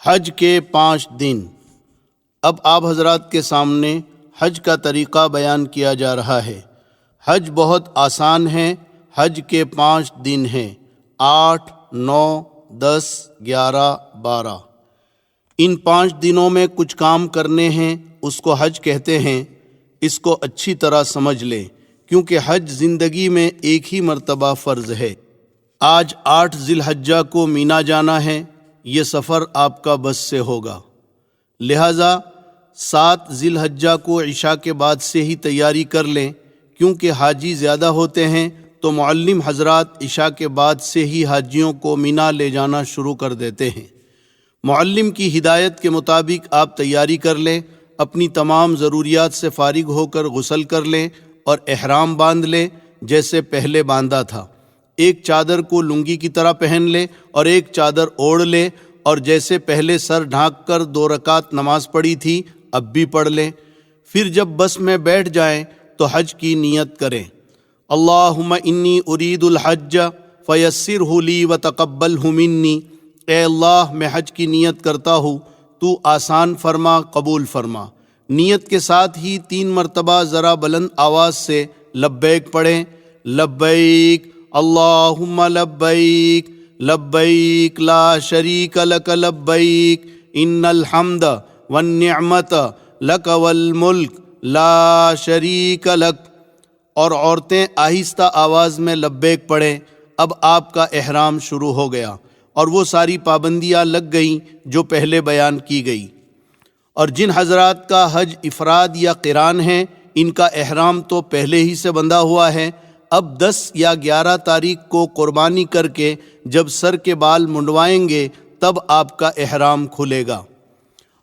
حج کے 5 دن۔ اب آپ حضرات کے سامنے حج کا طریقہ بیان کیا جا رہا ہے۔ حج بہت آسان ہے۔ حج کے 5 دن ہیں، 8، 9، 10، 11، 12۔ ان 5 دنوں میں کچھ کام کرنے ہیں، اس کو حج کہتے ہیں۔ اس کو اچھی طرح سمجھ لیں، کیونکہ حج زندگی میں ایک ہی مرتبہ فرض ہے۔ آج 8 ذی الحجہ کو مینا جانا ہے۔ یہ سفر آپ کا بس سے ہوگا، لہٰذا 7 ذی الحجہ کو عشاء کے بعد سے ہی تیاری کر لیں، کیونکہ حاجی زیادہ ہوتے ہیں تو معلم حضرات عشاء کے بعد سے ہی حاجیوں کو مینا لے جانا شروع کر دیتے ہیں۔ معلم کی ہدایت کے مطابق آپ تیاری کر لیں، اپنی تمام ضروریات سے فارغ ہو کر غسل کر لیں اور احرام باندھ لیں جیسے پہلے باندھا تھا۔ ایک چادر کو لنگی کی طرح پہن لے اور ایک چادر اوڑھ لے، اور جیسے پہلے سر ڈھانک کر 2 رکعت نماز پڑھی تھی اب بھی پڑھ لیں۔ پھر جب بس میں بیٹھ جائیں تو حج کی نیت کریں۔ اللہم انی ارید الحج فیسرہ لی وتقبلہ منی۔ اے اللہ، میں حج کی نیت کرتا ہوں، تو آسان فرما، قبول فرما۔ نیت کے ساتھ ہی 3 مرتبہ ذرا بلند آواز سے لبیک پڑھیں۔ لبیک اللہم لبیک، لبیک لا شریک لک لبیک، ان الحمد والنعمت لک والملک لا شریک لک۔ اور عورتیں آہستہ آواز میں لبیک پڑھیں۔ اب آپ کا احرام شروع ہو گیا اور وہ ساری پابندیاں لگ گئیں جو پہلے بیان کی گئی۔ اور جن حضرات کا حج افراد یا قران ہے، ان کا احرام تو پہلے ہی سے بندھا ہوا ہے۔ اب 10 یا 11 تاریخ کو قربانی کر کے جب سر کے بال منڈوائیں گے تب آپ کا احرام کھلے گا۔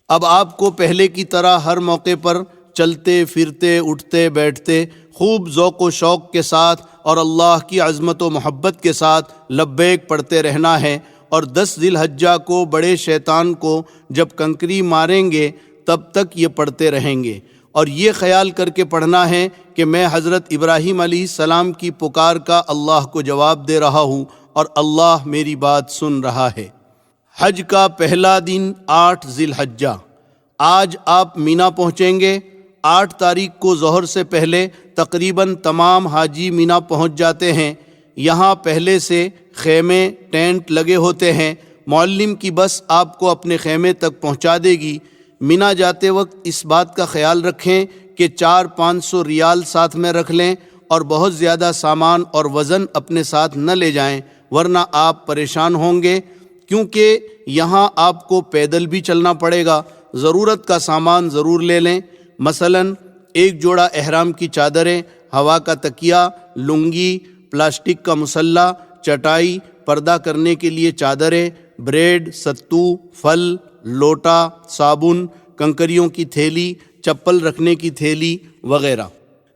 اب آپ کو پہلے کی طرح ہر موقع پر چلتے پھرتے اٹھتے بیٹھتے خوب ذوق و شوق کے ساتھ اور اللہ کی عظمت و محبت کے ساتھ لبیک پڑھتے رہنا ہے۔ اور 10 ذی الحجہ کو بڑے شیطان کو جب کنکری ماریں گے تب تک یہ پڑھتے رہیں گے، اور یہ خیال کر کے پڑھنا ہے کہ میں حضرت ابراہیم علیہ السلام کی پکار کا اللہ کو جواب دے رہا ہوں اور اللہ میری بات سن رہا ہے۔ حج کا پہلا دن 8 ذی الحجہ۔ آج آپ مینا پہنچیں گے۔ 8 تاریخ کو ظہر سے پہلے تقریباً تمام حاجی مینا پہنچ جاتے ہیں۔ یہاں پہلے سے خیمے ٹینٹ لگے ہوتے ہیں۔ معلم کی بس آپ کو اپنے خیمے تک پہنچا دے گی۔ مینا جاتے وقت اس بات کا خیال رکھیں کہ 400-500 ریال ساتھ میں رکھ لیں اور بہت زیادہ سامان اور وزن اپنے ساتھ نہ لے جائیں، ورنہ آپ پریشان ہوں گے، کیونکہ یہاں آپ کو پیدل بھی چلنا پڑے گا۔ ضرورت کا سامان ضرور لے لیں، مثلاً 1 جوڑا احرام کی چادریں، ہوا کا تکیہ، لنگی، پلاسٹک کا مسلح، چٹائی، پردہ کرنے کے لیے چادریں، بریڈ، ستو، پھل، لوٹا، صابن، کنکریوں کی تھیلی، چپل رکھنے کی تھیلی وغیرہ۔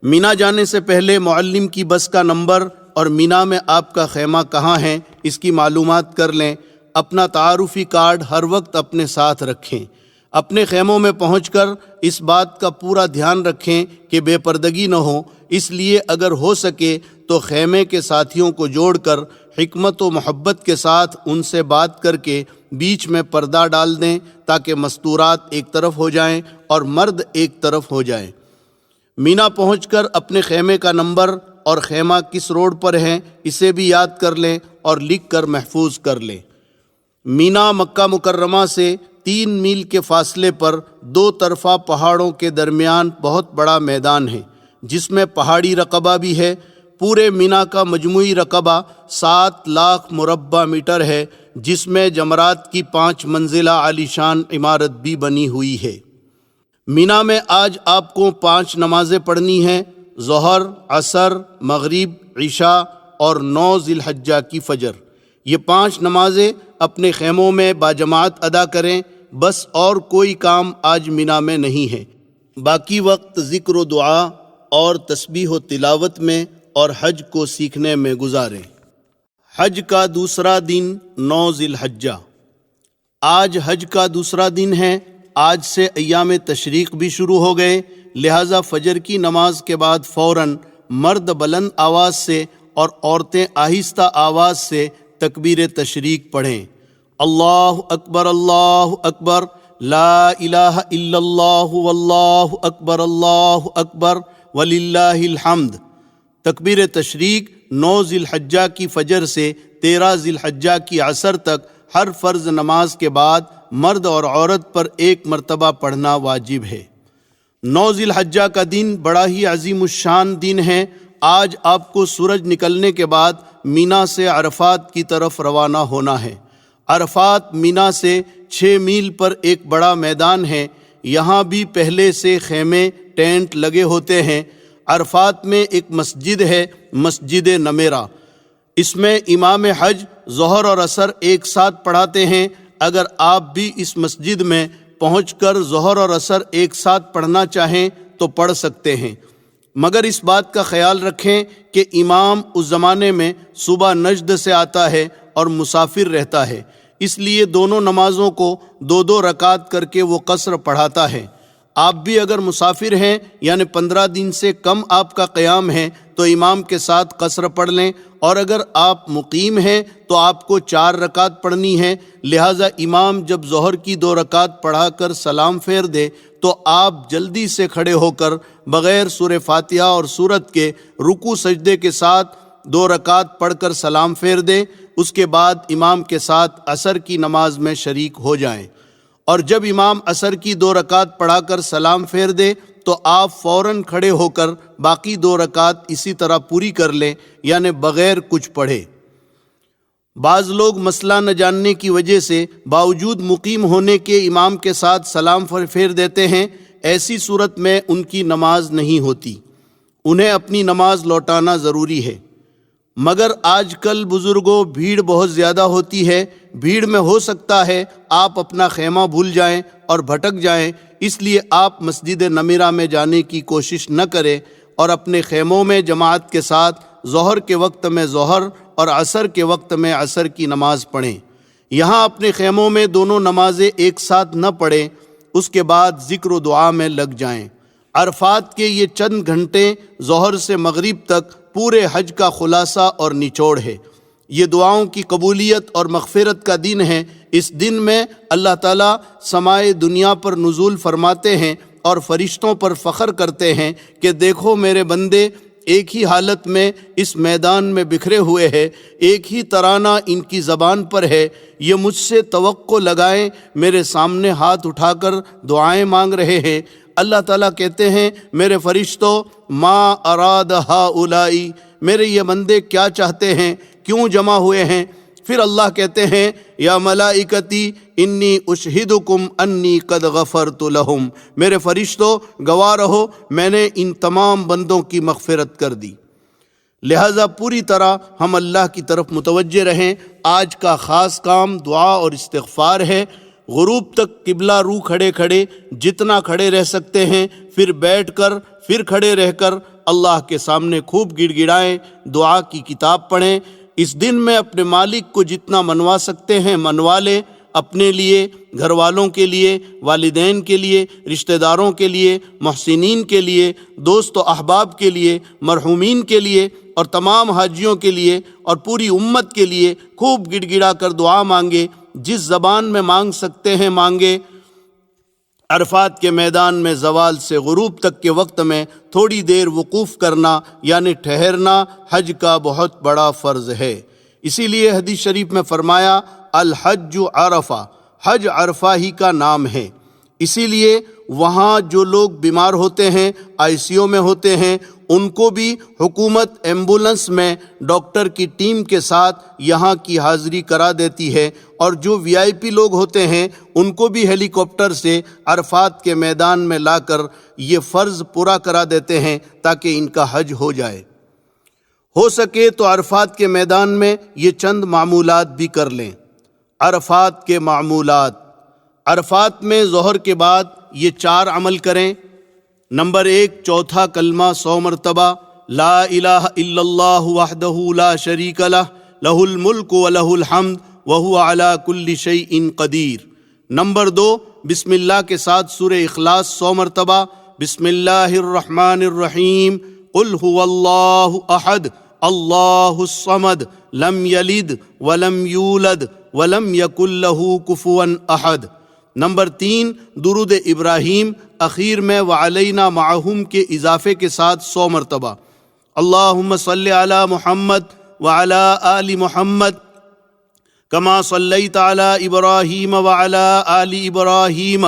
مینا جانے سے پہلے معلم کی بس کا نمبر اور مینا میں آپ کا خیمہ کہاں ہے اس کی معلومات کر لیں۔ اپنا تعارفی کارڈ ہر وقت اپنے ساتھ رکھیں۔ اپنے خیموں میں پہنچ کر اس بات کا پورا دھیان رکھیں کہ بے پردگی نہ ہو، اس لیے اگر ہو سکے تو خیمے کے ساتھیوں کو جوڑ کر حکمت و محبت کے ساتھ ان سے بات کر کے بیچ میں پردہ ڈال دیں تاکہ مستورات ایک طرف ہو جائیں اور مرد ایک طرف ہو جائیں۔ مینا پہنچ کر اپنے خیمے کا نمبر اور خیمہ کس روڈ پر ہے اسے بھی یاد کر لیں اور لکھ کر محفوظ کر لیں۔ مینا مکہ مکرمہ سے 3 میل کے فاصلے پر 2 طرفہ پہاڑوں کے درمیان بہت بڑا میدان ہے، جس میں پہاڑی رقبہ بھی ہے۔ پورے مینا کا مجموعی رقبہ 7 لاکھ مربع میٹر ہے، جس میں جمرات کی 5 منزلہ عالیشان عمارت بھی بنی ہوئی ہے۔ مینا میں آج آپ کو 5 نمازیں پڑھنی ہیں، ظہر، عصر، مغرب، عشاء اور 9 ذی الحجہ کی فجر۔ یہ 5 نمازیں اپنے خیموں میں باجماعت ادا کریں، بس اور کوئی کام آج مینا میں نہیں ہے۔ باقی وقت ذکر و دعا اور تسبیح و تلاوت میں اور حج کو سیکھنے میں گزاریں۔ حج کا دوسرا دن 9 ذی الحجہ۔ آج حج کا دوسرا دن ہے۔ آج سے ایام تشریق بھی شروع ہو گئے، لہٰذا فجر کی نماز کے بعد فوراً مرد بلند آواز سے اور عورتیں آہستہ آواز سے تکبیر تشریق پڑھیں۔ اللہ اکبر لا الہ الا اللہ واللہ اکبر وللہ الحمد۔ تکبیر تشریق 9 ذی الحجہ کی فجر سے 13 ذی الحجہ کی عصر تک ہر فرض نماز کے بعد مرد اور عورت پر 1 مرتبہ پڑھنا واجب ہے۔ 9 ذی الحجہ کا دن بڑا ہی عظیم الشان دن ہے۔ آج آپ کو سورج نکلنے کے بعد مینا سے عرفات کی طرف روانہ ہونا ہے۔ عرفات مینا سے 6 میل پر ایک بڑا میدان ہے۔ یہاں بھی پہلے سے خیمے ٹینٹ لگے ہوتے ہیں۔ عرفات میں ایک مسجد ہے، مسجد نمیرہ۔ اس میں امام حج ظہر اور عصر ایک ساتھ پڑھاتے ہیں۔ اگر آپ بھی اس مسجد میں پہنچ کر ظہر اور عصر ایک ساتھ پڑھنا چاہیں تو پڑھ سکتے ہیں، مگر اس بات کا خیال رکھیں کہ امام اس زمانے میں صبح نجد سے آتا ہے اور مسافر رہتا ہے، اس لیے دونوں نمازوں کو 2 رکعت کر کے وہ قصر پڑھاتا ہے۔ آپ بھی اگر مسافر ہیں یعنی 15 دن سے کم آپ کا قیام ہے تو امام کے ساتھ قصر پڑھ لیں، اور اگر آپ مقیم ہیں تو آپ کو 4 رکعت پڑھنی ہے۔ لہٰذا امام جب ظہر کی 2 رکعت پڑھا کر سلام پھیر دے تو آپ جلدی سے کھڑے ہو کر بغیر سورہ فاتحہ اور سورت کے رکوع سجدے کے ساتھ 2 رکعت پڑھ کر سلام پھیر دیں۔ اس کے بعد امام کے ساتھ عصر کی نماز میں شریک ہو جائیں، اور جب امام عصر کی 2 رکعت پڑھا کر سلام پھیر دے تو آپ فوراً کھڑے ہو کر باقی 2 رکعت اسی طرح پوری کر لیں، یعنی بغیر کچھ پڑھے۔ بعض لوگ مسئلہ نہ جاننے کی وجہ سے باوجود مقیم ہونے کے امام کے ساتھ سلام پھیر دیتے ہیں۔ ایسی صورت میں ان کی نماز نہیں ہوتی، انہیں اپنی نماز لوٹانا ضروری ہے۔ مگر آج کل بزرگوں بھیڑ بہت زیادہ ہوتی ہے، بھیڑ میں ہو سکتا ہے آپ اپنا خیمہ بھول جائیں اور بھٹک جائیں، اس لیے آپ مسجد نمیرہ میں جانے کی کوشش نہ کریں اور اپنے خیموں میں جماعت کے ساتھ ظہر کے وقت میں ظہر اور عصر کے وقت میں عصر کی نماز پڑھیں۔ یہاں اپنے خیموں میں دونوں نمازیں ایک ساتھ نہ پڑھیں، اس کے بعد ذکر و دعا میں لگ جائیں۔ عرفات کے یہ چند گھنٹے ظہر سے مغرب تک پورے حج کا خلاصہ اور نچوڑ ہے۔ یہ دعاؤں کی قبولیت اور مغفرت کا دن ہے۔ اس دن میں اللہ تعالیٰ سمائے دنیا پر نزول فرماتے ہیں اور فرشتوں پر فخر کرتے ہیں کہ دیکھو میرے بندے ایک ہی حالت میں اس میدان میں بکھرے ہوئے ہیں، ایک ہی ترانہ ان کی زبان پر ہے، یہ مجھ سے توقع لگائیں، میرے سامنے ہاتھ اٹھا کر دعائیں مانگ رہے ہیں۔ اللہ تعالیٰ کہتے ہیں میرے فرشتوں ما اراد ہؤلائی، میرے یہ بندے کیا چاہتے ہیں، کیوں جمع ہوئے ہیں؟ پھر اللہ کہتے ہیں یا ملائکتی انی اشہدکم انی قد غفرت لہم، میرے فرشتوں گواہ رہو میں نے ان تمام بندوں کی مغفرت کر دی۔ لہٰذا پوری طرح ہم اللہ کی طرف متوجہ رہیں۔ آج کا خاص کام دعا اور استغفار ہے۔ غروب تک قبلہ رو کھڑے کھڑے جتنا کھڑے رہ سکتے ہیں، پھر بیٹھ کر، پھر کھڑے رہ کر اللہ کے سامنے خوب گڑ گڑائیں، دعا کی کتاب پڑھیں۔ اس دن میں اپنے مالک کو جتنا منوا سکتے ہیں منوا لیں، اپنے لیے، گھر والوں کے لیے، والدین کے لیے، رشتہ داروں کے لیے، محسنین کے لیے، دوست و احباب کے لیے، مرحومین کے لیے اور تمام حاجیوں کے لیے اور پوری امت کے لیے خوب گڑ گڑا کر دعا مانگے، جس زبان میں مانگ سکتے ہیں مانگے۔ عرفات کے میدان میں زوال سے غروب تک کے وقت میں تھوڑی دیر وقوف کرنا یعنی ٹھہرنا حج کا بہت بڑا فرض ہے۔ اسی لیے حدیث شریف میں فرمایا الحج عرفہ، حج عرفہ ہی کا نام ہے۔ اسی لیے وہاں جو لوگ بیمار ہوتے ہیں، ICU میں ہوتے ہیں، ان کو بھی حکومت ایمبولنس میں ڈاکٹر کی ٹیم کے ساتھ یہاں کی حاضری کرا دیتی ہے، اور جو VIP لوگ ہوتے ہیں ان کو بھی ہیلی کاپٹر سے عرفات کے میدان میں لا کر یہ فرض پورا کرا دیتے ہیں تاکہ ان کا حج ہو جائے۔ ہو سکے تو عرفات کے میدان میں یہ چند معمولات بھی کر لیں۔ عرفات کے معمولات: عرفات میں ظہر کے بعد یہ 4 عمل کریں۔ نمبر 1، چوتھا کلمہ 100 مرتبہ، لا الہ الا اللہ وحدہ لا شریک لہ، لہ الملک ولہ الحمد وہو علی کل شیء قدیر۔ نمبر 2، بسم اللہ کے ساتھ سورہ اخلاص 100 مرتبہ، بسم اللہ الرحمن الرحیم، قل هو اللہ احد اللہ الصمد لم یلد ولم یولد ولم یکن لہ کفوا احد۔ نمبر 3 درود ابراہیم اخیر میں وعلینا معہم کے اضافے کے ساتھ 100 مرتبہ۔ اللہم صلی علی محمد وعلی آل محمد کما صلیت علی ابراہیم وعلی آل ابراہیم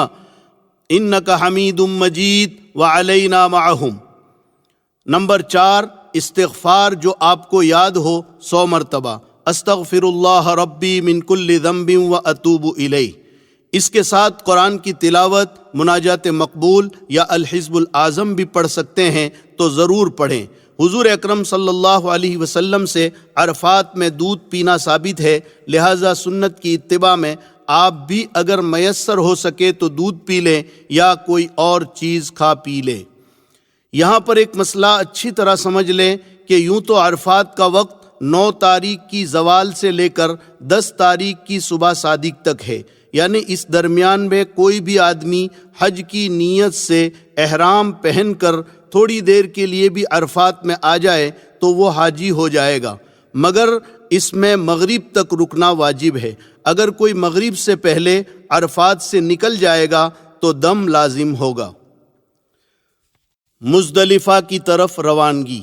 انک حمید مجید وعلینا معہم۔ نمبر 4 استغفار جو آپ کو یاد ہو 100 مرتبہ، استغفر اللہ ربی من کل ذنب واتوب الیہ۔ اس کے ساتھ قرآن کی تلاوت، مناجات مقبول یا الحزب الاعظم بھی پڑھ سکتے ہیں تو ضرور پڑھیں۔ حضور اکرم صلی اللہ علیہ وسلم سے عرفات میں دودھ پینا ثابت ہے، لہٰذا سنت کی اتباع میں آپ بھی اگر میسر ہو سکے تو دودھ پی لیں یا کوئی اور چیز کھا پی لیں۔ یہاں پر ایک مسئلہ اچھی طرح سمجھ لیں کہ یوں تو عرفات کا وقت 9 تاریخ کی زوال سے لے کر 10 تاریخ کی صبح صادق تک ہے، یعنی اس درمیان میں کوئی بھی آدمی حج کی نیت سے احرام پہن کر تھوڑی دیر کے لیے بھی عرفات میں آ جائے تو وہ حاجی ہو جائے گا، مگر اس میں مغرب تک رکنا واجب ہے۔ اگر کوئی مغرب سے پہلے عرفات سے نکل جائے گا تو دم لازم ہوگا۔ مزدلفہ کی طرف روانگی۔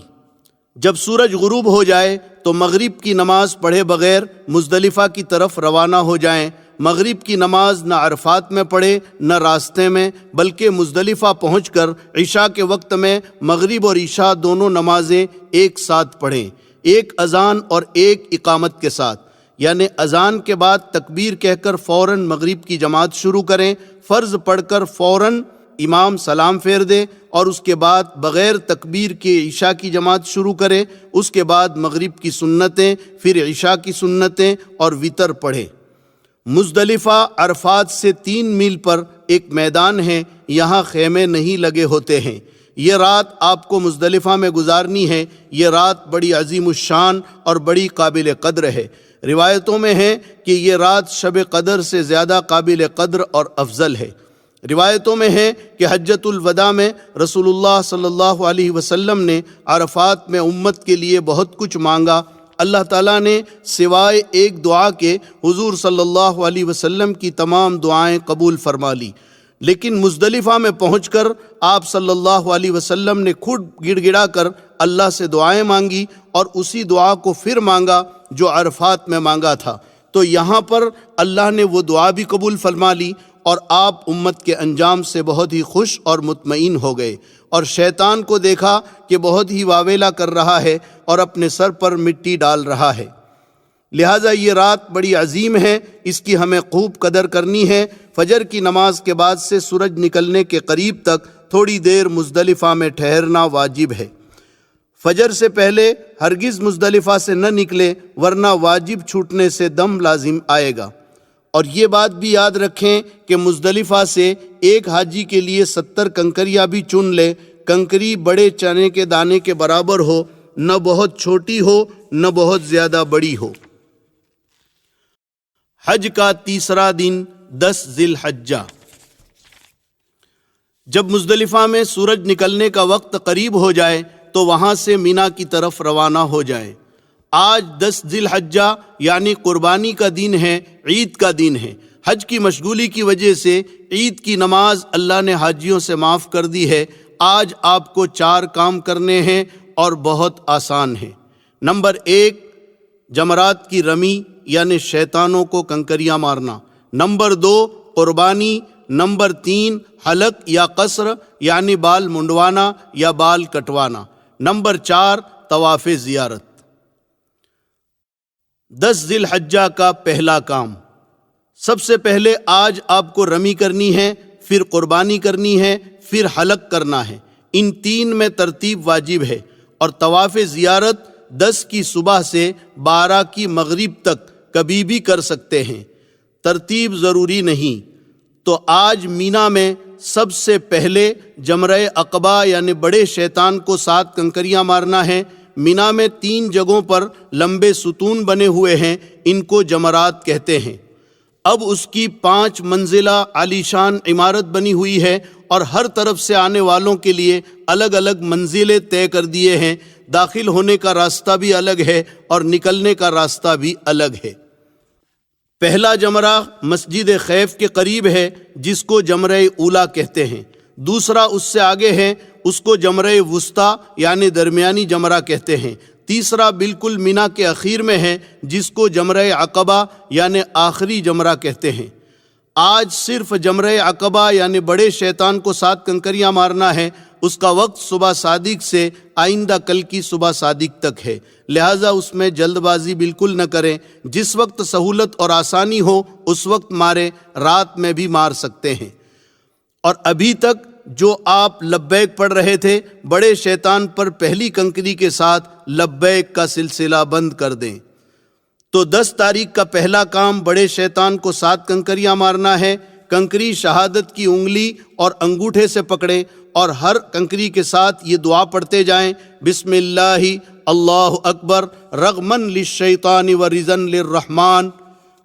جب سورج غروب ہو جائے تو مغرب کی نماز پڑھے بغیر مزدلفہ کی طرف روانہ ہو جائیں۔ مغرب کی نماز نہ عرفات میں پڑھے نہ راستے میں، بلکہ مزدلفہ پہنچ کر عشاء کے وقت میں مغرب اور عشاء دونوں نمازیں ایک ساتھ پڑھیں، ایک اذان اور ایک اقامت کے ساتھ، یعنی اذان کے بعد تکبیر کہہ کر فوراً مغرب کی جماعت شروع کریں، فرض پڑھ کر فوراً امام سلام پھیر دے اور اس کے بعد بغیر تکبیر کے عشاء کی جماعت شروع کرے، اس کے بعد مغرب کی سنتیں، پھر عشاء کی سنتیں اور وتر پڑھے۔ مزدلفہ عرفات سے 3 میل پر ایک میدان ہے، یہاں خیمے نہیں لگے ہوتے ہیں۔ یہ رات آپ کو مزدلفہ میں گزارنی ہے۔ یہ رات بڑی عظیم الشان اور بڑی قابل قدر ہے۔ روایتوں میں ہے کہ یہ رات شب قدر سے زیادہ قابل قدر اور افضل ہے۔ روایتوں میں ہے کہ حجۃ الوداع میں رسول اللہ صلی اللہ علیہ وسلم نے عرفات میں امت کے لیے بہت کچھ مانگا۔ اللہ تعالیٰ نے سوائے ایک دعا کے حضور صلی اللہ علیہ وسلم کی تمام دعائیں قبول فرما لی، لیکن مزدلفہ میں پہنچ کر آپ صلی اللہ علیہ وسلم نے خود گڑ گڑا کر اللہ سے دعائیں مانگی اور اسی دعا کو پھر مانگا جو عرفات میں مانگا تھا، تو یہاں پر اللہ نے وہ دعا بھی قبول فرما لی اور آپ امت کے انجام سے بہت ہی خوش اور مطمئن ہو گئے، اور شیطان کو دیکھا کہ بہت ہی واویلا کر رہا ہے اور اپنے سر پر مٹی ڈال رہا ہے۔ لہٰذا یہ رات بڑی عظیم ہے، اس کی ہمیں خوب قدر کرنی ہے۔ فجر کی نماز کے بعد سے سورج نکلنے کے قریب تک تھوڑی دیر مزدلفہ میں ٹھہرنا واجب ہے۔ فجر سے پہلے ہرگز مزدلفہ سے نہ نکلے، ورنہ واجب چھوٹنے سے دم لازم آئے گا۔ اور یہ بات بھی یاد رکھیں کہ مزدلفہ سے ایک حاجی کے لیے 70 کنکریاں بھی چن لے۔ کنکری بڑے چنے کے دانے کے برابر ہو، نہ بہت چھوٹی ہو نہ بہت زیادہ بڑی ہو۔ حج کا تیسرا دن 10 ذی الحجہ۔ جب مزدلفہ میں سورج نکلنے کا وقت قریب ہو جائے تو وہاں سے مینا کی طرف روانہ ہو جائیں۔ آج 10 ذی الحجہ یعنی قربانی کا دن ہے، عید کا دن ہے۔ حج کی مشغولی کی وجہ سے عید کی نماز اللہ نے حاجیوں سے معاف کر دی ہے۔ آج آپ کو 4 کام کرنے ہیں اور بہت آسان ہیں۔ نمبر 1 جمرات کی رمی یعنی شیطانوں کو کنکریاں مارنا۔ نمبر 2 قربانی۔ نمبر 3 حلق یا قصر یعنی بال منڈوانا یا بال کٹوانا۔ نمبر 4 طواف زیارت۔ 10 ذی الحجہ کا پہلا کام، سب سے پہلے آج آپ کو رمی کرنی ہے، پھر قربانی کرنی ہے، پھر حلق کرنا ہے۔ ان 3 میں ترتیب واجب ہے، اور طواف زیارت 10 کی صبح سے 12 کی مغرب تک کبھی بھی کر سکتے ہیں، ترتیب ضروری نہیں۔ تو آج مینا میں سب سے پہلے جمرہ عقبہ یعنی بڑے شیطان کو 7 کنکریاں مارنا ہے۔ مینا میں 3 جگہوں پر لمبے ستون بنے ہوئے ہیں، ان کو جمرات کہتے ہیں۔ اب اس کی 5 منزلہ عالیشان عمارت بنی ہوئی ہے، اور ہر طرف سے آنے والوں کے لیے الگ الگ منزلیں طے کر دیے ہیں۔ داخل ہونے کا راستہ بھی الگ ہے اور نکلنے کا راستہ بھی الگ ہے۔ پہلا جمرہ مسجد خیف کے قریب ہے جس کو جمرہ اولا کہتے ہیں، دوسرا اس سے آگے ہے، اس کو جمرہ وسطیٰ یعنی درمیانی جمرہ کہتے ہیں، تیسرا بالکل مینا کے اخیر میں ہے جس کو جمرہ عقبہ یعنی آخری جمرہ کہتے ہیں۔ آج صرف جمرہ عقبہ یعنی بڑے شیطان کو 7 کنکریاں مارنا ہے، اس کا وقت صبح صادق سے آئندہ کل کی صبح صادق تک ہے، لہٰذا اس میں جلد بازی بالکل نہ کریں، جس وقت سہولت اور آسانی ہو اس وقت ماریں، رات میں بھی مار سکتے ہیں۔ اور ابھی تک جو آپ لبیک پڑھ رہے تھے، بڑے شیطان پر پہلی کنکری کے ساتھ لبیک کا سلسلہ بند کر دیں۔ تو 10 تاریخ کا پہلا کام بڑے شیطان کو 7 کنکریاں مارنا ہے۔ کنکری شہادت کی انگلی اور انگوٹھے سے پکڑیں اور ہر کنکری کے ساتھ یہ دعا پڑھتے جائیں، بسم اللہ اللہ اکبر رغمن للشیطان ورضن للرحمن۔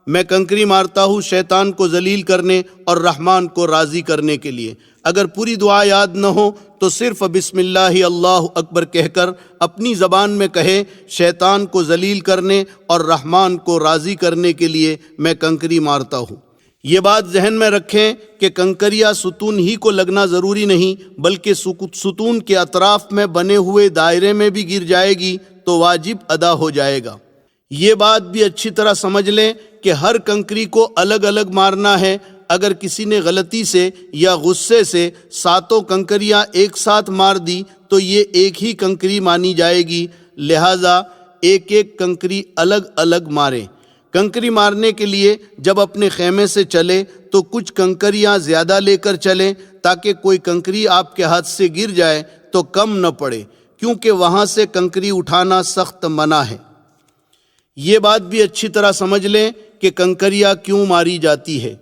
میں کنکری مارتا ہوں شیطان کو ذلیل کرنے اور رحمان کو راضی کرنے کے لیے۔ اگر پوری دعا یاد نہ ہو تو صرف بسم اللہ اللہ اکبر کہہ کر اپنی زبان میں کہے، شیطان کو ذلیل کرنے اور رحمان کو راضی کرنے کے لیے میں کنکری مارتا ہوں۔ یہ بات ذہن میں رکھیں کہ کنکریاں ستون ہی کو لگنا ضروری نہیں، بلکہ ستون کے اطراف میں بنے ہوئے دائرے میں بھی گر جائے گی تو واجب ادا ہو جائے گا۔ یہ بات بھی اچھی طرح سمجھ لیں کہ ہر کنکری کو الگ الگ مارنا ہے۔ اگر کسی نے غلطی سے یا غصے سے 7 کنکریاں ایک ساتھ مار دی تو یہ ایک ہی کنکری مانی جائے گی، لہٰذا ایک ایک کنکری الگ الگ ماریں۔ کنکری مارنے کے لیے جب اپنے خیمے سے چلے تو کچھ کنکریاں زیادہ لے کر چلیں تاکہ کوئی کنکری آپ کے ہاتھ سے گر جائے تو کم نہ پڑے، کیونکہ وہاں سے کنکری اٹھانا سخت منع ہے۔ یہ بات بھی اچھی طرح سمجھ لیں کہ کنکریاں کیوں ماری جاتی ہے۔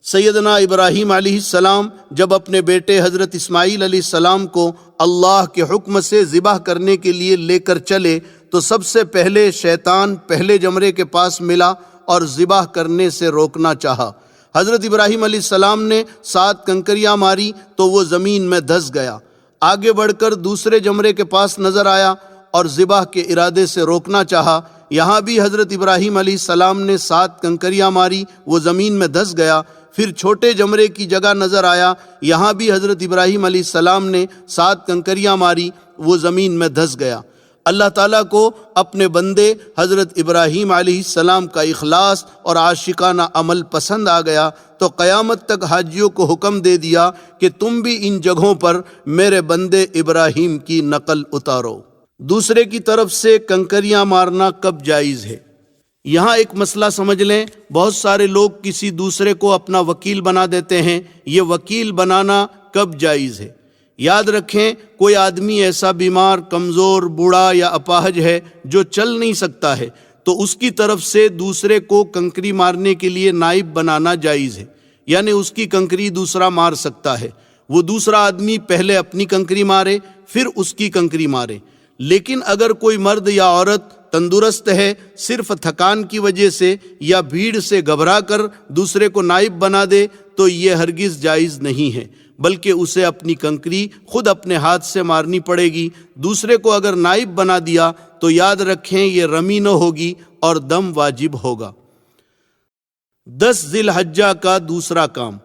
سیدنا ابراہیم علیہ السلام جب اپنے بیٹے حضرت اسماعیل علیہ السلام کو اللہ کے حکم سے ذبح کرنے کے لیے لے کر چلے تو سب سے پہلے شیطان پہلے جمرے کے پاس ملا اور ذبح کرنے سے روکنا چاہا۔ حضرت ابراہیم علیہ السلام نے 7 کنکریاں ماری تو وہ زمین میں دھس گیا۔ آگے بڑھ کر دوسرے جمرے کے پاس نظر آیا اور ذبح کے ارادے سے روکنا چاہا۔ یہاں بھی حضرت ابراہیم علیہ السلام نے 7 کنکریاں ماری، وہ زمین میں دھس گیا۔ پھر چھوٹے جمرے کی جگہ نظر آیا، یہاں بھی حضرت ابراہیم علیہ السلام نے 7 کنکریاں ماری، وہ زمین میں دھس گیا۔ اللہ تعالیٰ کو اپنے بندے حضرت ابراہیم علیہ السلام کا اخلاص اور عاشقانہ عمل پسند آ گیا تو قیامت تک حاجیوں کو حکم دے دیا کہ تم بھی ان جگہوں پر میرے بندے ابراہیم کی نقل اتارو۔ دوسرے کی طرف سے کنکریاں مارنا کب جائز ہے؟ یہاں ایک مسئلہ سمجھ لیں، بہت سارے لوگ کسی دوسرے کو اپنا وکیل بنا دیتے ہیں، یہ وکیل بنانا کب جائز ہے؟ یاد رکھیں، کوئی آدمی ایسا بیمار، کمزور، بوڑھا یا اپاہج ہے جو چل نہیں سکتا ہے تو اس کی طرف سے دوسرے کو کنکری مارنے کے لیے نائب بنانا جائز ہے، یعنی اس کی کنکری دوسرا مار سکتا ہے۔ وہ دوسرا آدمی پہلے اپنی کنکری مارے پھر اس کی کنکری مارے۔ لیکن اگر کوئی مرد یا عورت تندرست ہے، صرف تھکان کی وجہ سے یا بھیڑ سے گھبرا کر دوسرے کو نائب بنا دے تو یہ ہرگز جائز نہیں ہے، بلکہ اسے اپنی کنکری خود اپنے ہاتھ سے مارنی پڑے گی۔ دوسرے کو اگر نائب بنا دیا تو یاد رکھیں یہ رمی نہ ہوگی اور دم واجب ہوگا۔ 10 ذی الحجہ کا دوسرا کام۔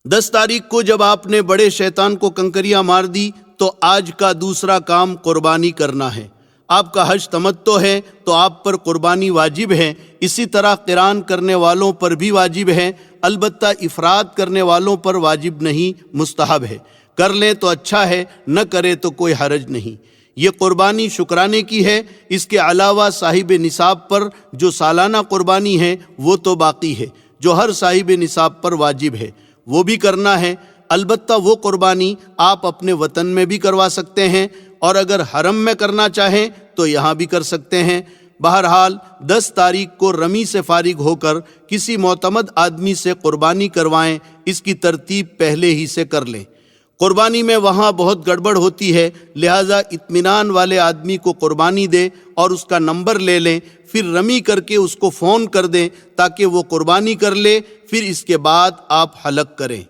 10 تاریخ کو جب آپ نے بڑے شیطان کو کنکریاں مار دی تو آج کا دوسرا کام قربانی کرنا ہے۔ آپ کا حج تمتع ہے تو آپ پر قربانی واجب ہے، اسی طرح قران کرنے والوں پر بھی واجب ہے، البتہ افراد کرنے والوں پر واجب نہیں، مستحب ہے۔ کر لیں تو اچھا ہے، نہ کرے تو کوئی حرج نہیں۔ یہ قربانی شکرانے کی ہے۔ اس کے علاوہ صاحب نصاب پر جو سالانہ قربانی ہے وہ تو باقی ہے، جو ہر صاحب نصاب پر واجب ہے، وہ بھی کرنا ہے۔ البتہ وہ قربانی آپ اپنے وطن میں بھی کروا سکتے ہیں، اور اگر حرم میں کرنا چاہیں تو یہاں بھی کر سکتے ہیں۔ بہرحال 10 تاریخ کو رمی سے فارغ ہو کر کسی معتمد آدمی سے قربانی کروائیں، اس کی ترتیب پہلے ہی سے کر لیں۔ قربانی میں وہاں بہت گڑبڑ ہوتی ہے، لہٰذا اطمینان والے آدمی کو قربانی دے اور اس کا نمبر لے لیں، پھر رمی کر کے اس کو فون کر دیں تاکہ وہ قربانی کر لے، پھر اس کے بعد آپ حلق کریں۔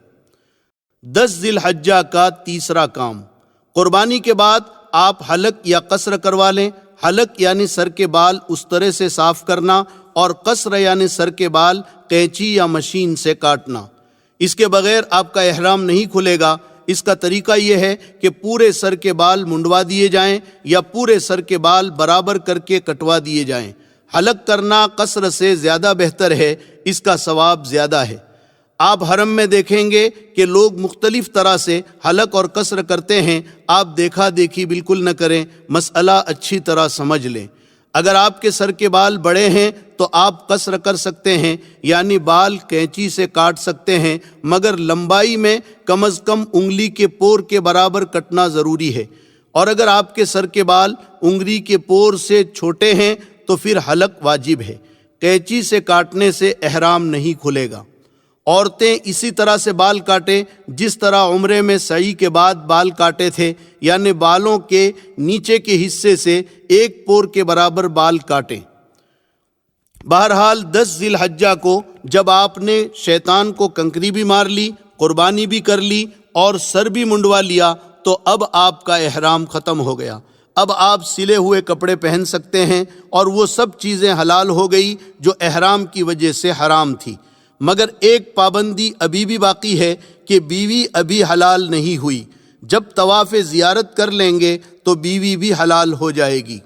10 ذی الحجہ کا تیسرا کام۔ قربانی کے بعد آپ حلق یا قصر کروا لیں۔ حلق یعنی سر کے بال اس طرح سے صاف کرنا اور قصر یعنی سر کے بال قینچی یا مشین سے کاٹنا۔ اس کے بغیر آپ کا احرام نہیں کھلے گا۔ اس کا طریقہ یہ ہے کہ پورے سر کے بال منڈوا دیے جائیں یا پورے سر کے بال برابر کر کے کٹوا دیے جائیں۔ حلق کرنا قصر سے زیادہ بہتر ہے، اس کا ثواب زیادہ ہے۔ آپ حرم میں دیکھیں گے کہ لوگ مختلف طرح سے حلق اور قصر کرتے ہیں۔ آپ دیکھا دیکھی بالکل نہ کریں، مسئلہ اچھی طرح سمجھ لیں۔ اگر آپ کے سر کے بال بڑے ہیں تو آپ قصر کر سکتے ہیں، یعنی بال قینچی سے کاٹ سکتے ہیں، مگر لمبائی میں کم از کم انگلی کے پور کے برابر کٹنا ضروری ہے۔ اور اگر آپ کے سر کے بال انگلی کے پور سے چھوٹے ہیں تو پھر حلق واجب ہے۔ قینچی سے کاٹنے سے احرام نہیں کھلے گا۔ عورتیں اسی طرح سے بال کاٹیں جس طرح عمرے میں سعی کے بعد بال کاٹے تھے، یعنی بالوں کے نیچے کے حصے سے ایک پور کے برابر بال کاٹیں۔ بہرحال 10 ذی الحجہ کو جب آپ نے شیطان کو کنکری بھی مار لی، قربانی بھی کر لی اور سر بھی منڈوا لیا تو اب آپ کا احرام ختم ہو گیا۔ اب آپ سلے ہوئے کپڑے پہن سکتے ہیں اور وہ سب چیزیں حلال ہو گئی جو احرام کی وجہ سے حرام تھی۔ مگر ایک پابندی ابھی بھی باقی ہے کہ بیوی ابھی حلال نہیں ہوئی۔ جب طواف زیارت کر لیں گے تو بیوی بھی حلال ہو جائے گی۔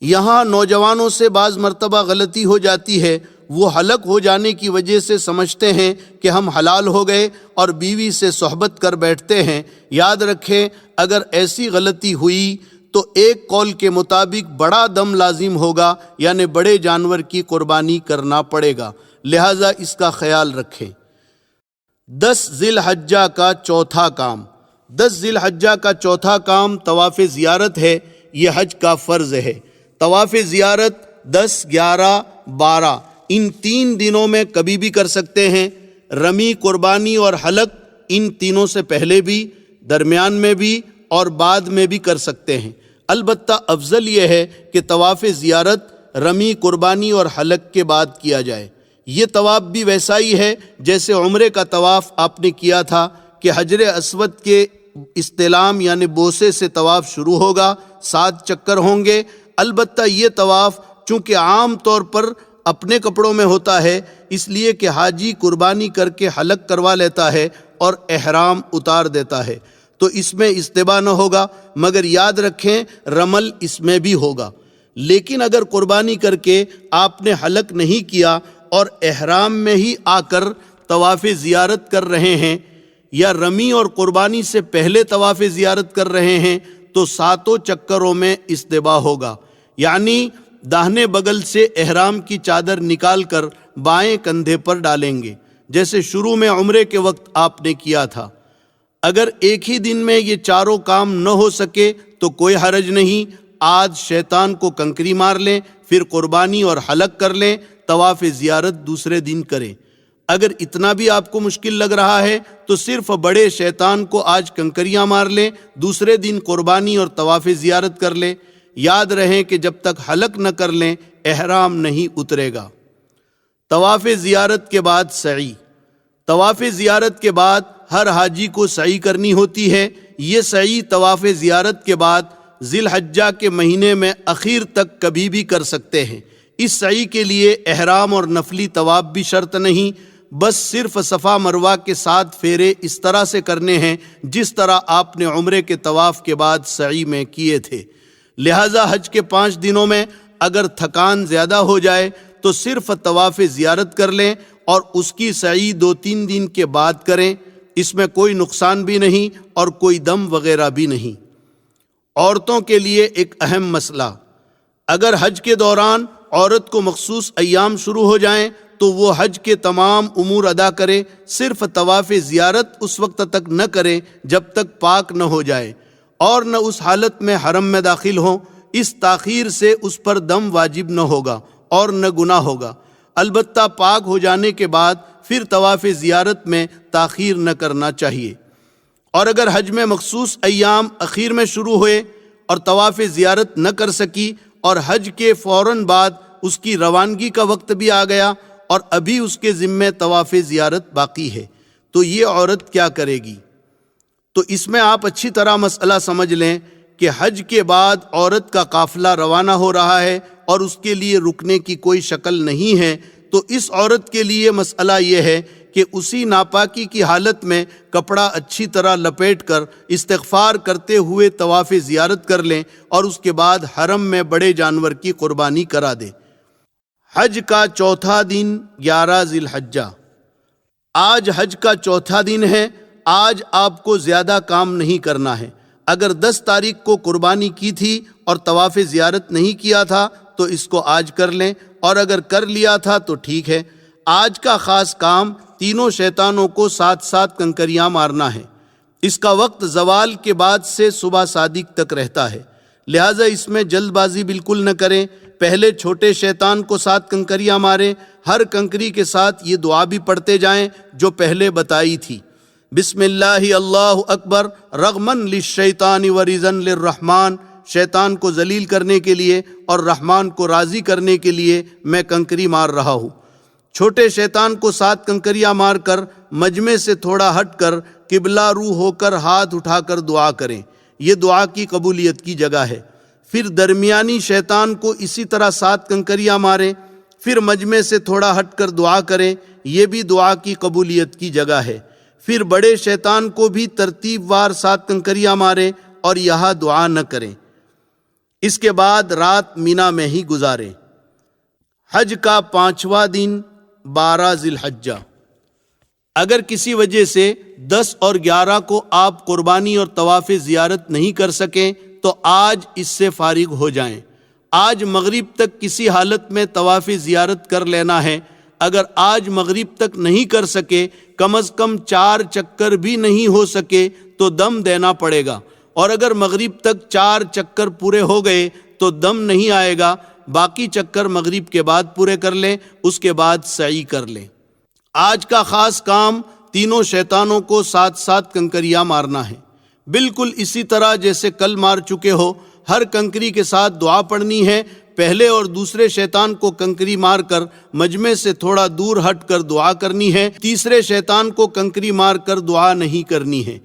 یہاں نوجوانوں سے بعض مرتبہ غلطی ہو جاتی ہے، وہ حلق ہو جانے کی وجہ سے سمجھتے ہیں کہ ہم حلال ہو گئے اور بیوی سے صحبت کر بیٹھتے ہیں۔ یاد رکھیں، اگر ایسی غلطی ہوئی تو ایک قول کے مطابق بڑا دم لازم ہوگا، یعنی بڑے جانور کی قربانی کرنا پڑے گا، لہذا اس کا خیال رکھیں۔ 10 ذی الحجہ کا چوتھا کام 10 ذی الحجہ کا چوتھا کام طواف زیارت ہے۔ یہ حج کا فرض ہے۔ طواف زیارت 10، 11، 12 ان 3 دنوں میں کبھی بھی کر سکتے ہیں۔ رمی، قربانی اور حلق ان تینوں سے پہلے بھی، درمیان میں بھی اور بعد میں بھی کر سکتے ہیں۔ البتہ افضل یہ ہے کہ طواف زیارت رمی، قربانی اور حلق کے بعد کیا جائے۔ یہ طواف بھی ویسا ہی ہے جیسے عمرے کا طواف آپ نے کیا تھا کہ حجر اسود کے استلام یعنی بوسے سے طواف شروع ہوگا، 7 چکر ہوں گے۔ البتہ یہ طواف چونکہ عام طور پر اپنے کپڑوں میں ہوتا ہے، اس لیے کہ حاجی قربانی کر کے حلق کروا لیتا ہے اور احرام اتار دیتا ہے، تو اس میں استباح نہ ہوگا، مگر یاد رکھیں رمل اس میں بھی ہوگا۔ لیکن اگر قربانی کر کے آپ نے حلق نہیں کیا اور احرام میں ہی آ کر طواف زیارت کر رہے ہیں یا رمی اور قربانی سے پہلے طواف زیارت کر رہے ہیں تو 7 چکروں میں استباح ہوگا، یعنی داہنے بغل سے احرام کی چادر نکال کر بائیں کندھے پر ڈالیں گے، جیسے شروع میں عمرے کے وقت آپ نے کیا تھا۔ اگر ایک ہی دن میں یہ چاروں کام نہ ہو سکے تو کوئی حرج نہیں، آج شیطان کو کنکری مار لیں، پھر قربانی اور حلق کر لیں، طواف زیارت دوسرے دن کریں۔ اگر اتنا بھی آپ کو مشکل لگ رہا ہے تو صرف بڑے شیطان کو آج کنکریاں مار لیں، دوسرے دن قربانی اور طواف زیارت کر لیں۔ یاد رہیں کہ جب تک حلق نہ کر لیں احرام نہیں اترے گا۔ طواف زیارت کے بعد سعی۔ طواف زیارت کے بعد ہر حاجی کو سعی کرنی ہوتی ہے۔ یہ سعی طواف زیارت کے بعد ذی الحجہ کے مہینے میں اخیر تک کبھی بھی کر سکتے ہیں۔ اس سعی کے لیے احرام اور نفلی طواف بھی شرط نہیں، بس صرف صفا مروہ کے 7 پھیرے اس طرح سے کرنے ہیں جس طرح آپ نے عمرے کے طواف کے بعد سعی میں کیے تھے۔ لہٰذا حج کے 5 دنوں میں اگر تھکان زیادہ ہو جائے تو صرف طواف زیارت کر لیں اور اس کی سعی 2-3 دن کے بعد کریں، اس میں کوئی نقصان بھی نہیں اور کوئی دم وغیرہ بھی نہیں۔ عورتوں کے لیے ایک اہم مسئلہ، اگر حج کے دوران عورت کو مخصوص ایام شروع ہو جائیں تو وہ حج کے تمام امور ادا کرے، صرف طواف زیارت اس وقت تک نہ کرے جب تک پاک نہ ہو جائے اور نہ اس حالت میں حرم میں داخل ہوں۔ اس تاخیر سے اس پر دم واجب نہ ہوگا اور نہ گناہ ہوگا، البتہ پاک ہو جانے کے بعد پھر طواف زیارت میں تاخیر نہ کرنا چاہیے۔ اور اگر حج میں مخصوص ایام اخیر میں شروع ہوئے اور طواف زیارت نہ کر سکی اور حج کے فوراً بعد اس کی روانگی کا وقت بھی آ گیا اور ابھی اس کے ذمے طواف زیارت باقی ہے تو یہ عورت کیا کرے گی؟ تو اس میں آپ اچھی طرح مسئلہ سمجھ لیں کہ حج کے بعد عورت کا قافلہ روانہ ہو رہا ہے اور اس کے لیے رکنے کی کوئی شکل نہیں ہے، تو اس عورت کے لیے مسئلہ یہ ہے کہ اسی ناپاکی کی حالت میں کپڑا اچھی طرح لپیٹ کر استغفار کرتے ہوئے طواف زیارت کر لیں اور اس کے بعد حرم میں بڑے جانور کی قربانی کرا دیں۔ حج کا چوتھا دن 11 ذی الحجہ۔ آج حج کا چوتھا دن ہے۔ آج آپ کو زیادہ کام نہیں کرنا ہے۔ اگر 10 تاریخ کو قربانی کی تھی اور طواف زیارت نہیں کیا تھا تو اس کو آج کر لیں، اور اگر کر لیا تھا تو ٹھیک ہے۔ آج کا خاص کام تینوں شیطانوں کو ساتھ ساتھ کنکریاں مارنا ہے۔ اس کا وقت زوال کے بعد سے صبح صادق تک رہتا ہے، لہٰذا اس میں جلد بازی بالکل نہ کریں۔ پہلے چھوٹے شیطان کو 7 کنکریاں ماریں، ہر کنکری کے ساتھ یہ دعا بھی پڑھتے جائیں جو پہلے بتائی تھی۔ بسم اللہ اللہ اکبر رغمن للشیطان ورضا للرحمن، شیطان کو ذلیل کرنے کے لیے اور رحمان کو راضی کرنے کے لیے میں کنکری مار رہا ہوں۔ چھوٹے شیطان کو 7 کنکریاں مار کر مجمع سے تھوڑا ہٹ کر قبلہ رو ہو کر ہاتھ اٹھا کر دعا کریں، یہ دعا کی قبولیت کی جگہ ہے۔ پھر درمیانی شیطان کو اسی طرح 7 کنکریاں ماریں، پھر مجمع سے تھوڑا ہٹ کر دعا کریں، یہ بھی دعا کی قبولیت کی جگہ ہے۔ پھر بڑے شیطان کو بھی ترتیب وار 7 کنکریاں ماریں اور یہاں دعا نہ کریں۔ اس کے بعد رات مینا میں ہی گزاریں۔ حج کا 5واں دن 12 ذی الحجہ۔ اگر کسی وجہ سے 10 اور 11 کو آپ قربانی اور طواف زیارت نہیں کر سکیں تو آج اس سے فارغ ہو جائیں۔ آج مغرب تک کسی حالت میں طواف زیارت کر لینا ہے۔ اگر آج مغرب تک نہیں کر سکے، کم از کم 4 چکر بھی نہیں ہو سکے تو دم دینا پڑے گا، اور اگر مغرب تک 4 چکر پورے ہو گئے تو دم نہیں آئے گا۔ باقی چکر مغرب کے بعد پورے کر لیں، اس کے بعد سعی کر لیں۔ آج کا خاص کام تینوں شیطانوں کو 7 کنکریاں مارنا ہے، بالکل اسی طرح جیسے کل مار چکے ہو۔ ہر کنکری کے ساتھ دعا پڑھنی ہے۔ پہلے اور دوسرے شیطان کو کنکری مار کر مجمع سے تھوڑا دور ہٹ کر دعا کرنی ہے، تیسرے شیطان کو کنکری مار کر دعا نہیں کرنی ہے۔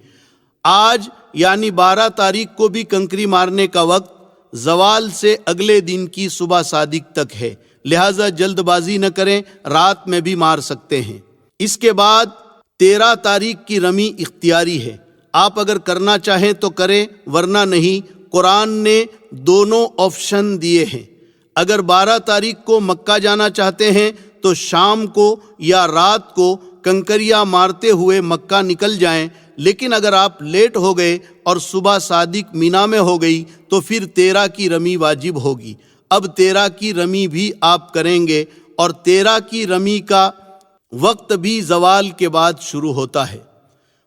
آج یعنی 12 تاریخ کو بھی کنکری مارنے کا وقت زوال سے اگلے دن کی صبح صادق تک ہے، لہٰذا جلد بازی نہ کریں، رات میں بھی مار سکتے ہیں۔ اس کے بعد 13 تاریخ کی رمی اختیاری ہے، آپ اگر کرنا چاہیں تو کریں ورنہ نہیں۔ قرآن نے دونوں آپشن دیے ہیں۔ اگر 12 تاریخ کو مکہ جانا چاہتے ہیں تو شام کو یا رات کو کنکریاں مارتے ہوئے مکہ نکل جائیں، لیکن اگر آپ لیٹ ہو گئے اور صبح صادق مینا میں ہو گئی تو پھر 13 کی رمی واجب ہوگی۔ اب 13 کی رمی بھی آپ کریں گے، اور 13 کی رمی کا وقت بھی زوال کے بعد شروع ہوتا ہے،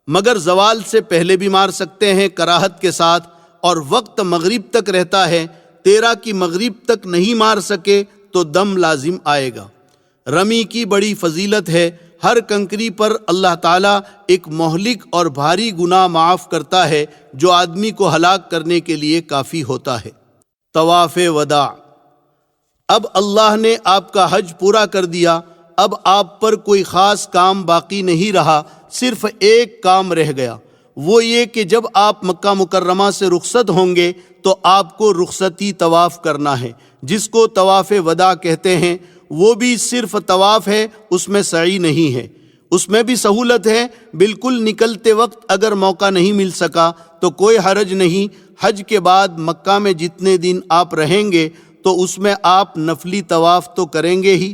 مگر زوال سے پہلے بھی مار سکتے ہیں کراہت کے ساتھ، اور وقت مغرب تک رہتا ہے۔ 13 کی مغرب تک نہیں مار سکے تو دم لازم آئے گا۔ رمی کی بڑی فضیلت ہے۔ ہر کنکری پر اللہ تعالیٰ ایک مہلک اور بھاری گناہ معاف کرتا ہے جو آدمی کو ہلاک کرنے کے لیے کافی ہوتا ہے۔ طواف وداع۔ اب اللہ نے آپ کا حج پورا کر دیا، اب آپ پر کوئی خاص کام باقی نہیں رہا، صرف ایک کام رہ گیا، وہ یہ کہ جب آپ مکہ مکرمہ سے رخصت ہوں گے تو آپ کو رخصتی طواف کرنا ہے، جس کو طواف وداع کہتے ہیں۔ وہ بھی صرف طواف ہے، اس میں سعی نہیں ہے۔ اس میں بھی سہولت ہے، بالکل نکلتے وقت اگر موقع نہیں مل سکا تو کوئی حرج نہیں۔ حج کے بعد مکہ میں جتنے دن آپ رہیں گے تو اس میں آپ نفلی طواف تو کریں گے ہی،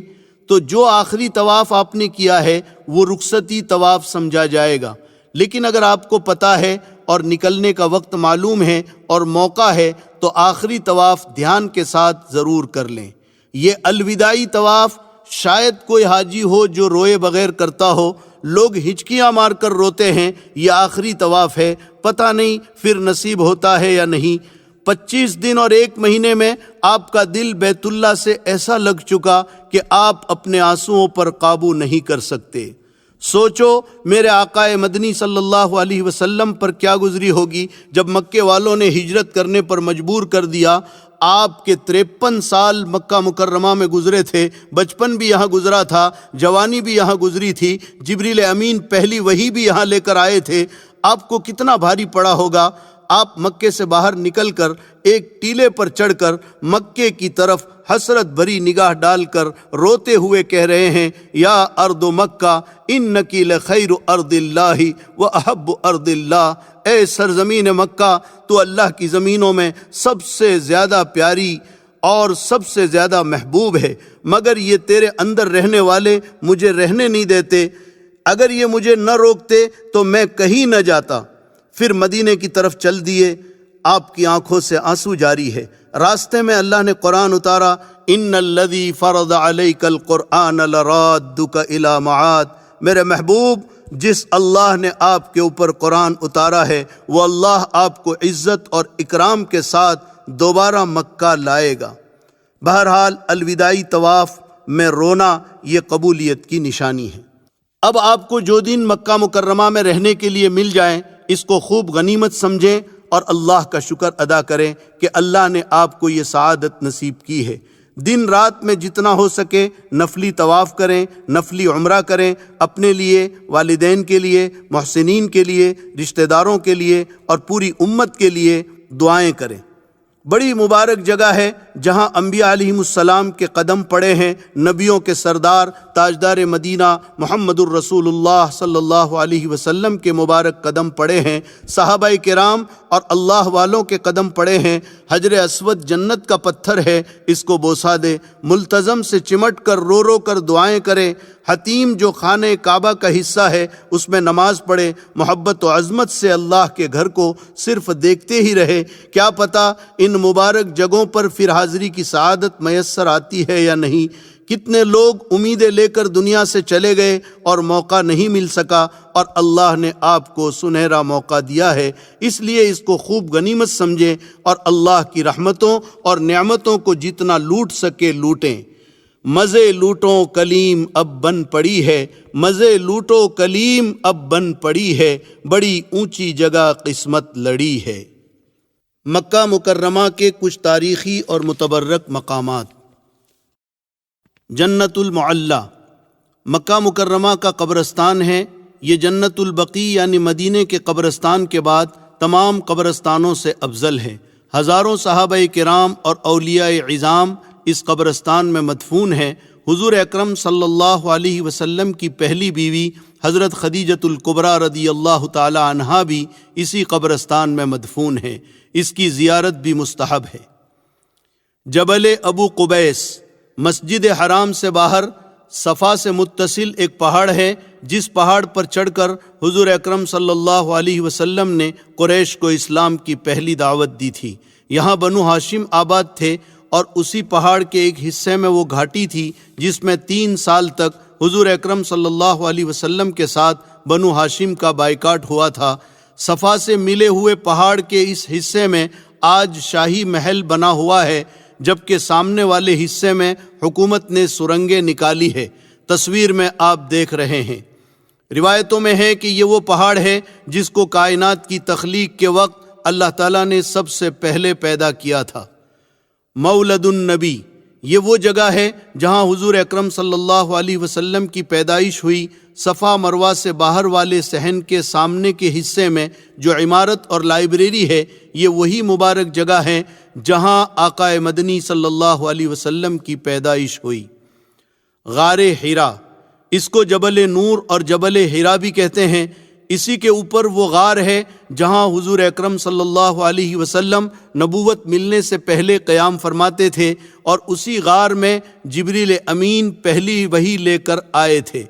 تو جو آخری طواف آپ نے کیا ہے وہ رخصتی طواف سمجھا جائے گا۔ لیکن اگر آپ کو پتہ ہے اور نکلنے کا وقت معلوم ہے اور موقع ہے تو آخری طواف دھیان کے ساتھ ضرور کر لیں۔ یہ الوداعی طواف شاید کوئی حاجی ہو جو روئے بغیر کرتا ہو، لوگ ہچکیاں مار کر روتے ہیں، یہ آخری طواف ہے، پتہ نہیں پھر نصیب ہوتا ہے یا نہیں۔ 25 دن اور 1 مہینے میں آپ کا دل بیت اللہ سے ایسا لگ چکا کہ آپ اپنے آنسوؤں پر قابو نہیں کر سکتے۔ سوچو میرے آقا مدنی صلی اللہ علیہ وسلم پر کیا گزری ہوگی جب مکے والوں نے ہجرت کرنے پر مجبور کر دیا۔ آپ کے 53 سال مکہ مکرمہ میں گزرے تھے، بچپن بھی یہاں گزرا تھا، جوانی بھی یہاں گزری تھی، جبریل امین پہلی وحی بھی یہاں لے کر آئے تھے۔ آپ کو کتنا بھاری پڑا ہوگا۔ آپ مکے سے باہر نکل کر ایک ٹیلے پر چڑھ کر مکے کی طرف حسرت بھری نگاہ ڈال کر روتے ہوئے کہہ رہے ہیں، یا ارض مکہ انکی لخیر ارض اللہ و احب ارض اللہ، اے سرزمین مکہ تو اللہ کی زمینوں میں سب سے زیادہ پیاری اور سب سے زیادہ محبوب ہے، مگر یہ تیرے اندر رہنے والے مجھے رہنے نہیں دیتے، اگر یہ مجھے نہ روکتے تو میں کہیں نہ جاتا۔ پھر مدینے کی طرف چل دیے، آپ کی آنکھوں سے آنسو جاری ہے۔ راستے میں اللہ نے قرآن اتارا، ان الذی فرض علیک القرآن لرادک الی معاد، میرے محبوب جس اللہ نے آپ کے اوپر قرآن اتارا ہے وہ اللہ آپ کو عزت اور اکرام کے ساتھ دوبارہ مکہ لائے گا۔ بہرحال الوداعی طواف میں رونا یہ قبولیت کی نشانی ہے۔ اب آپ کو جو دن مکہ مکرمہ میں رہنے کے لیے مل جائیں اس کو خوب غنیمت سمجھیں اور اللہ کا شکر ادا کریں کہ اللہ نے آپ کو یہ سعادت نصیب کی ہے۔ دن رات میں جتنا ہو سکے نفلی طواف کریں، نفلی عمرہ کریں، اپنے لیے، والدین کے لیے، محسنین کے لیے، رشتہ داروں کے لیے اور پوری امت کے لیے دعائیں کریں۔ بڑی مبارک جگہ ہے جہاں انبیاء علیہم السلام کے قدم پڑے ہیں، نبیوں کے سردار تاجدار مدینہ محمد الرسول اللہ صلی اللہ علیہ وسلم کے مبارک قدم پڑے ہیں، صحابہ کرام اور اللہ والوں کے قدم پڑے ہیں۔ حجر اسود جنت کا پتھر ہے، اس کو بوسہ دے، ملتزم سے چمٹ کر رو رو کر دعائیں کرے۔ حتیم جو خانہ کعبہ کا حصہ ہے اس میں نماز پڑھے، محبت و عظمت سے اللہ کے گھر کو صرف دیکھتے ہی رہے، کیا پتہ ان مبارک جگہوں پر پھر حاضری کی سعادت میسر آتی ہے یا نہیں۔ کتنے لوگ امیدیں لے کر دنیا سے چلے گئے اور موقع نہیں مل سکا، اور اللہ نے آپ کو سنہرا موقع دیا ہے، اس لیے اس کو خوب غنیمت سمجھیں اور اللہ کی رحمتوں اور نعمتوں کو جتنا لوٹ سکے لوٹیں۔ مزے لوٹو کلیم اب بن پڑی ہے، مزے لوٹو کلیم اب بن پڑی ہے، بڑی اونچی جگہ قسمت لڑی ہے۔ مکہ مکرمہ کے کچھ تاریخی اور متبرک مقامات۔ جنت المعلی مکہ مکرمہ کا قبرستان ہے، یہ جنت البقیع یعنی مدینے کے قبرستان کے بعد تمام قبرستانوں سے افضل ہے۔ ہزاروں صحابہ کرام اور اولیاء عظام اس قبرستان میں مدفون ہیں۔ حضور اکرم صلی اللہ علیہ وسلم کی پہلی بیوی حضرت خدیجۃ الکبریٰ رضی اللہ تعالی عنہا بھی اسی قبرستان میں مدفون ہیں، اس کی زیارت بھی مستحب ہے۔ جبل ابو قبیس مسجد حرام سے باہر صفا سے متصل ایک پہاڑ ہے، جس پہاڑ پر چڑھ کر حضور اکرم صلی اللہ علیہ وسلم نے قریش کو اسلام کی پہلی دعوت دی تھی۔ یہاں بنو ہاشم آباد تھے اور اسی پہاڑ کے ایک حصے میں وہ گھاٹی تھی جس میں 3 سال تک حضور اکرم صلی اللہ علیہ وسلم کے ساتھ بنو ہاشم کا بائیکاٹ ہوا تھا۔ صفا سے ملے ہوئے پہاڑ کے اس حصے میں آج شاہی محل بنا ہوا ہے، جبکہ سامنے والے حصے میں حکومت نے سرنگیں نکالی ہے، تصویر میں آپ دیکھ رہے ہیں۔ روایتوں میں ہے کہ یہ وہ پہاڑ ہے جس کو کائنات کی تخلیق کے وقت اللہ تعالیٰ نے سب سے پہلے پیدا کیا تھا۔ مولد النبی یہ وہ جگہ ہے جہاں حضور اکرم صلی اللہ علیہ وسلم کی پیدائش ہوئی۔ صفا مروہ سے باہر والے صحن کے سامنے کے حصے میں جو عمارت اور لائبریری ہے، یہ وہی مبارک جگہ ہے جہاں آقا مدنی صلی اللہ علیہ وسلم کی پیدائش ہوئی۔ غار حرا، اس کو جبل نور اور جبل حرا بھی کہتے ہیں، اسی کے اوپر وہ غار ہے جہاں حضور اکرم صلی اللہ علیہ وسلم نبوت ملنے سے پہلے قیام فرماتے تھے، اور اسی غار میں جبریل امین پہلی وحی لے کر آئے تھے۔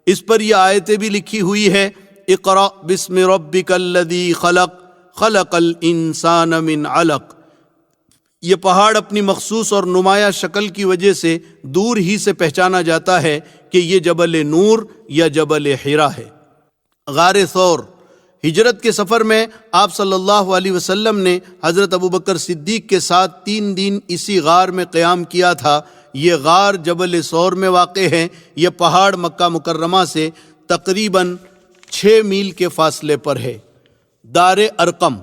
اس پر یہ آیتیں بھی لکھی ہوئی ہے، اقرأ بسم ربک الذی خلق خلق الانسان من علق۔ یہ پہاڑ اپنی مخصوص اور نمایاں شکل کی وجہ سے دور ہی سے پہچانا جاتا ہے کہ یہ جبل نور یا جبل حرا ہے۔ غار ثور، ہجرت کے سفر میں آپ صلی اللہ علیہ وسلم نے حضرت ابوبکر صدیق کے ساتھ 3 دن اسی غار میں قیام کیا تھا۔ یہ غار جبل ثور میں واقع ہے۔ یہ پہاڑ مکہ مکرمہ سے تقریباً 6 میل کے فاصلے پر ہے۔ دار ارقم،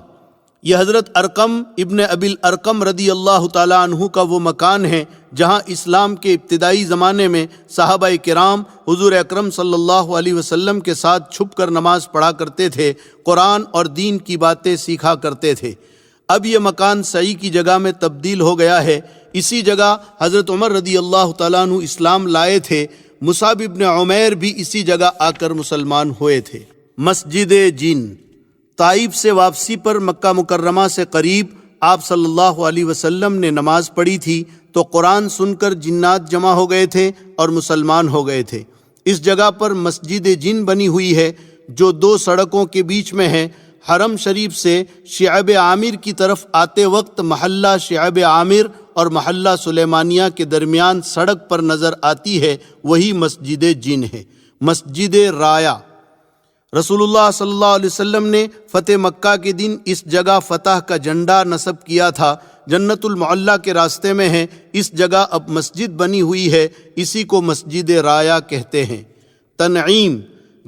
یہ حضرت ارقم ابن ابی الارقم رضی اللہ تعالیٰ عنہ کا وہ مکان ہے جہاں اسلام کے ابتدائی زمانے میں صحابہ کرام حضور اکرم صلی اللہ علیہ وسلم کے ساتھ چھپ کر نماز پڑھا کرتے تھے، قرآن اور دین کی باتیں سیکھا کرتے تھے۔ اب یہ مکان سعی کی جگہ میں تبدیل ہو گیا ہے۔ اسی جگہ حضرت عمر رضی اللہ تعالیٰ عنہ اسلام لائے تھے۔ مصعب ابن عمیر بھی اسی جگہ آ کر مسلمان ہوئے تھے۔ مسجد جن، طائف سے واپسی پر مکہ مکرمہ سے قریب آپ صلی اللہ علیہ وسلم نے نماز پڑھی تھی تو قرآن سن کر جنات جمع ہو گئے تھے اور مسلمان ہو گئے تھے۔ اس جگہ پر مسجد جن بنی ہوئی ہے جو دو سڑکوں کے بیچ میں ہے۔ حرم شریف سے شعب عامر کی طرف آتے وقت محلہ شعب عامر اور محلہ سلیمانیہ کے درمیان سڑک پر نظر آتی ہے، وہی مسجد جن ہے۔ مسجد رایا، رسول اللہ صلی اللہ علیہ وسلم نے فتح مکہ کے دن اس جگہ فتح کا جھنڈا نصب کیا تھا۔ جنت المعلی کے راستے میں ہے۔ اس جگہ اب مسجد بنی ہوئی ہے، اسی کو مسجد رایا کہتے ہیں۔ تنعیم،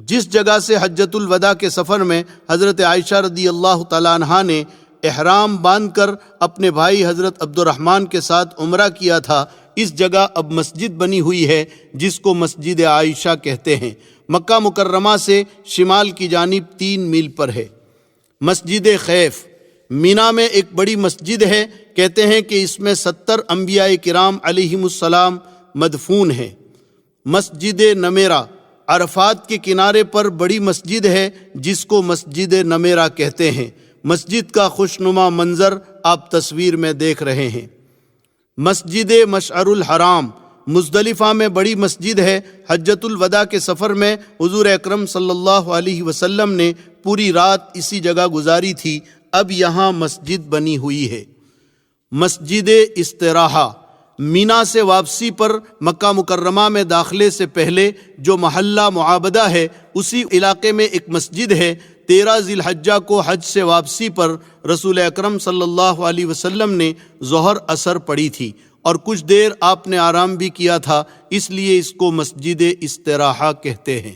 جس جگہ سے حجۃ الوداع کے سفر میں حضرت عائشہ رضی اللہ تعالیٰ عنہا نے احرام باندھ کر اپنے بھائی حضرت عبد الرحمن کے ساتھ عمرہ کیا تھا، اس جگہ اب مسجد بنی ہوئی ہے جس کو مسجد عائشہ کہتے ہیں۔ مکہ مکرمہ سے شمال کی جانب 3 میل پر ہے۔ مسجد خیف، مینا میں ایک بڑی مسجد ہے۔ کہتے ہیں کہ اس میں 70 انبیاء کرام علیہم السلام مدفون ہیں۔ مسجد نمیرہ، عرفات کے کنارے پر بڑی مسجد ہے جس کو مسجد نمیرہ کہتے ہیں۔ مسجد کا خوشنما منظر آپ تصویر میں دیکھ رہے ہیں۔ مسجد مشعر الحرام، مزدلفہ میں بڑی مسجد ہے۔ حجۃ الوداع کے سفر میں حضور اکرم صلی اللہ علیہ وسلم نے پوری رات اسی جگہ گزاری تھی، اب یہاں مسجد بنی ہوئی ہے۔ مسجد استراحہ، مینا سے واپسی پر مکہ مکرمہ میں داخلے سے پہلے جو محلہ معابدہ ہے اسی علاقے میں ایک مسجد ہے۔ 13 ذی الحجہ کو حج سے واپسی پر رسول اکرم صلی اللہ علیہ وسلم نے ظہر عصر پڑھی تھی اور کچھ دیر آپ نے آرام بھی کیا تھا، اس لیے اس کو مسجد استراحہ کہتے ہیں۔